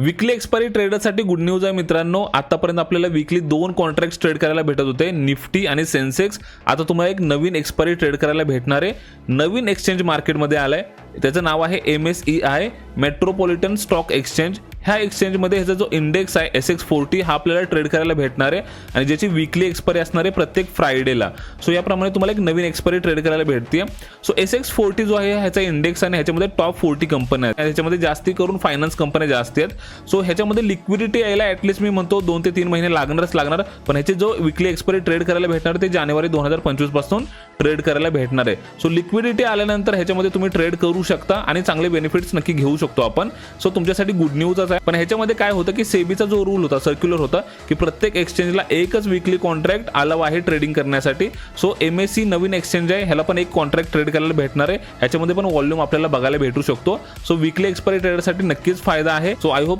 Weekly expiry ट्रेडरसाठी good news आहे मित्रांनो। आतापर्यंत आपल्याला वीकली 2 कॉन्ट्रॅक्ट्स ट्रेड करायला भेटत होते, निफ्टी आणि सेन्सेक्स। आता तुम्हाला एक नवीन एक्सपायरी ट्रेड करायला भेटणार आहे। नवीन एक्सचेंज मार्केटमध्ये आलाय, त्याचं नाव आहे MSEI मेट्रोपॉलिटन स्टॉक एक्सचेंज। ह्या एक्सचेंजमध्ये ह्याचा जो इंडेक्स आहे SX40 हा आपल्याला ट्रेड करायला भेटणार आहे आणि ज्याची वीकली एक्सपायरी असणार आहे प्रत्येक फ्रायडेला। सो याप्रमाणे तुम्हाला एक नवीन एक्सपायरी ट्रेड करायला भेटते। सो SX40 जो आहे ह्याचा इंडेक्स आहे, ह्याच्यामध्ये टॉप 40 कंपन्या आहेत, ह्याच्यामध्ये जास्ती करून फायनान्स कंपन्या जास्त आहेत। सो ह्याच्यामध्ये लिक्विडिटी यायला ॲटलिस्ट मी म्हणतो 2 ते 3 महिने लागणार, पण ह्याचे जो वीकली एक्सपायरी ट्रेड करायला भेटणार ते जानेवारी 2025 पासून ट्रेड करायला भेटणार आहे। सो लिक्विडिटी आल्यानंतर ह्याच्यामध्ये तुम्ही ट्रेड करू शकता आणि चांगले बेनिफिट्स नक्की घेऊ शकतो आपण। सो तुमच्यासाठी गुड न्यूज आहे। पण ह्याच्यामध्ये काय होतं की सेबीचा जो रूल होता, सर्क्युलर होता की प्रत्येक एक्सचेंजला एकच वीकली कॉन्ट्रॅक्ट अलाव आहे ट्रेडिंग करण्यासाठी। सो MSE नवीन एक्सचेंज आहे, ह्याला पण एक कॉन्ट्रॅक्ट ट्रेड करायला भेटणार आहे, ह्याच्यामध्ये पण व्हॉल्यूम आपल्याला बघायला भेटू शकतो। सो वीकली एक्सपायरी ट्रेडरसाठी नक्कीच फायदा आहे। So I hope